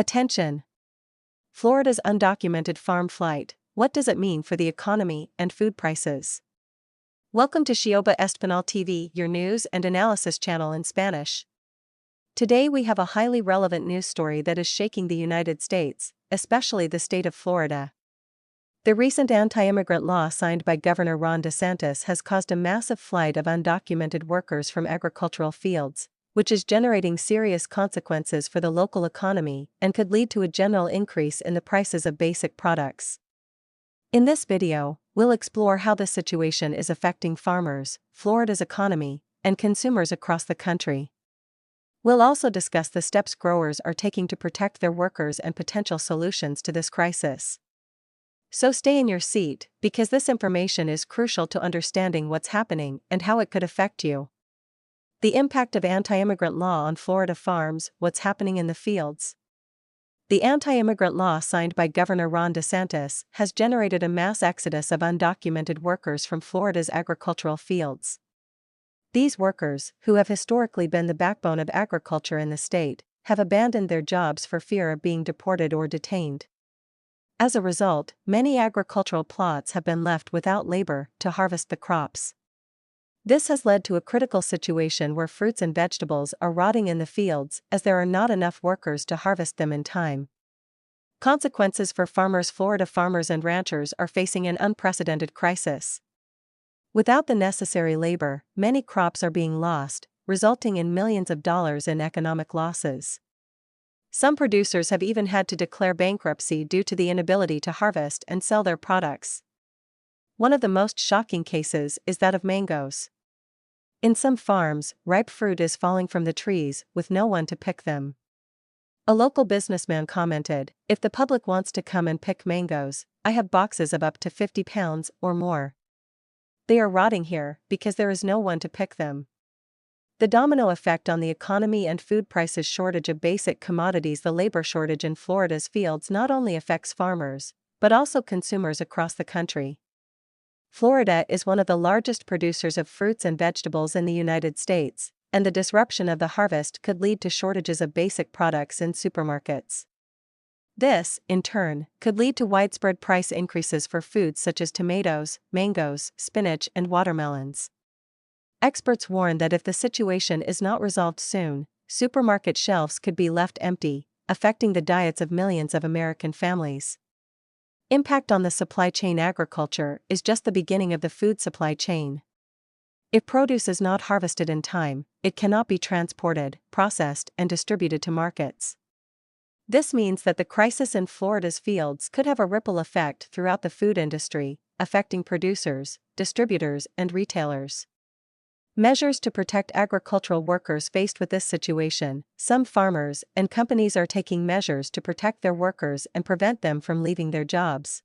Attention! Florida's undocumented farm flight. What does it mean for the economy and food prices? Welcome to Shioba Español TV, your news and analysis channel in Spanish. Today we have a highly relevant news story that is shaking the United States, especially the state of Florida. The recent anti-immigrant law signed by Governor Ron DeSantis has caused a massive flight of undocumented workers from agricultural fields, which is generating serious consequences for the local economy and could lead to a general increase in the prices of basic products. In this video, we'll explore how this situation is affecting farmers, Florida's economy, and consumers across the country. We'll also discuss the steps growers are taking to protect their workers and potential solutions to this crisis. So stay in your seat, because this information is crucial to understanding what's happening and how it could affect you. The impact of anti-immigrant law on Florida farms, what's happening in the fields. The anti-immigrant law signed by Governor Ron DeSantis has generated a mass exodus of undocumented workers from Florida's agricultural fields. These workers, who have historically been the backbone of agriculture in the state, have abandoned their jobs for fear of being deported or detained. As a result, many agricultural plots have been left without labor to harvest the crops. This has led to a critical situation where fruits and vegetables are rotting in the fields as there are not enough workers to harvest them in time. Consequences for farmers. Florida farmers and ranchers are facing an unprecedented crisis. Without the necessary labor, many crops are being lost, resulting in millions of dollars in economic losses. Some producers have even had to declare bankruptcy due to the inability to harvest and sell their products. One of the most shocking cases is that of mangoes. In some farms, ripe fruit is falling from the trees with no one to pick them. A local businessman commented, "If the public wants to come and pick mangoes, I have boxes of up to 50 pounds or more. They are rotting here because there is no one to pick them." The domino effect on the economy and food prices. Shortage of basic commodities. The labor shortage in Florida's fields not only affects farmers, but also consumers across the country. Florida is one of the largest producers of fruits and vegetables in the United States, and the disruption of the harvest could lead to shortages of basic products in supermarkets. This, in turn, could lead to widespread price increases for foods such as tomatoes, mangoes, spinach, and watermelons. Experts warn that if the situation is not resolved soon, supermarket shelves could be left empty, affecting the diets of millions of American families. Impact on the supply chain. Agriculture is just the beginning of the food supply chain. If produce is not harvested in time, it cannot be transported, processed, and distributed to markets. This means that the crisis in Florida's fields could have a ripple effect throughout the food industry, affecting producers, distributors, and retailers. Measures to protect agricultural workers. Faced with this situation, some farmers and companies are taking measures to protect their workers and prevent them from leaving their jobs.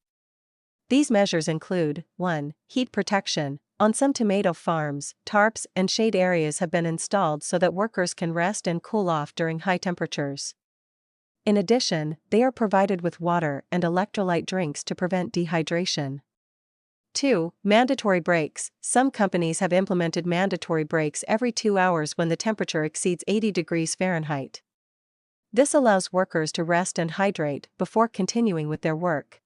These measures include: 1. Heat protection. On some tomato farms, tarps and shade areas have been installed so that workers can rest and cool off during high temperatures. In addition, they are provided with water and electrolyte drinks to prevent dehydration. 2. Mandatory breaks. Some companies have implemented mandatory breaks every 2 hours when the temperature exceeds 80 degrees Fahrenheit. This allows workers to rest and hydrate before continuing with their work.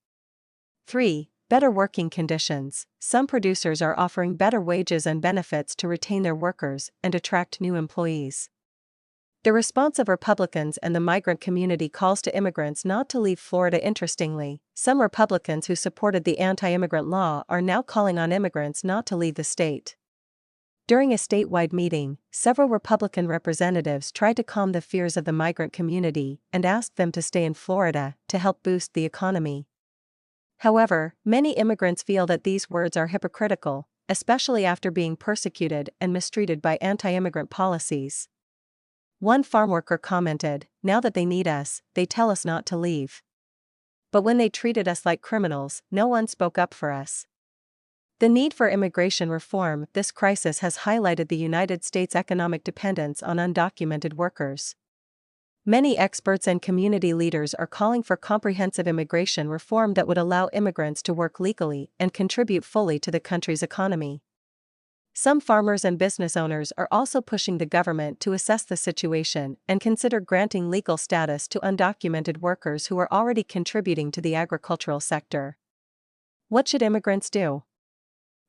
3. Better working conditions. Some producers are offering better wages and benefits to retain their workers and attract new employees. The response of Republicans and the migrant community calls to immigrants not to leave Florida. Interestingly, some Republicans who supported the anti-immigrant law are now calling on immigrants not to leave the state. During a statewide meeting, several Republican representatives tried to calm the fears of the migrant community and asked them to stay in Florida to help boost the economy. However, many immigrants feel that these words are hypocritical, especially after being persecuted and mistreated by anti-immigrant policies. One farmworker commented, "Now that they need us, they tell us not to leave. But when they treated us like criminals, no one spoke up for us." The need for immigration reform. This crisis has highlighted the United States' economic dependence on undocumented workers. Many experts and community leaders are calling for comprehensive immigration reform that would allow immigrants to work legally and contribute fully to the country's economy. Some farmers and business owners are also pushing the government to assess the situation and consider granting legal status to undocumented workers who are already contributing to the agricultural sector. What should immigrants do?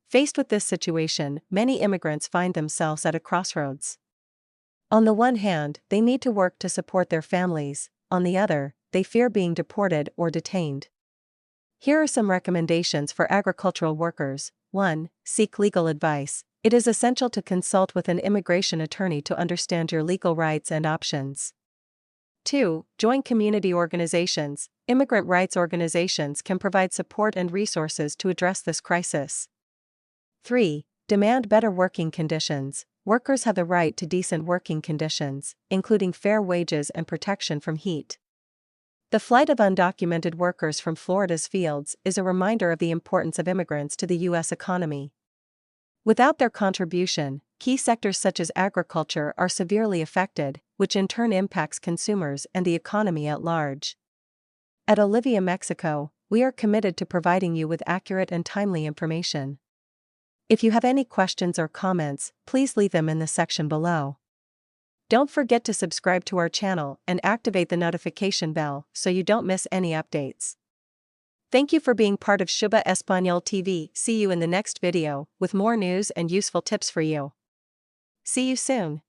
Faced with this situation, many immigrants find themselves at a crossroads. On the one hand, they need to work to support their families, on the other, they fear being deported or detained. Here are some recommendations for agricultural workers. 1. Seek legal advice. It is essential to consult with an immigration attorney to understand your legal rights and options. 2. Join community organizations. Immigrant rights organizations can provide support and resources to address this crisis. 3. Demand better working conditions. Workers have the right to decent working conditions, including fair wages and protection from heat. The flight of undocumented workers from Florida's fields is a reminder of the importance of immigrants to the U.S. economy. Without their contribution, key sectors such as agriculture are severely affected, which in turn impacts consumers and the economy at large. At Olivia Mexico, we are committed to providing you with accurate and timely information. If you have any questions or comments, please leave them in the section below. Don't forget to subscribe to our channel and activate the notification bell so you don't miss any updates. Thank you for being part of Hispanic TV. See you in the next video with more news and useful tips for you. See you soon.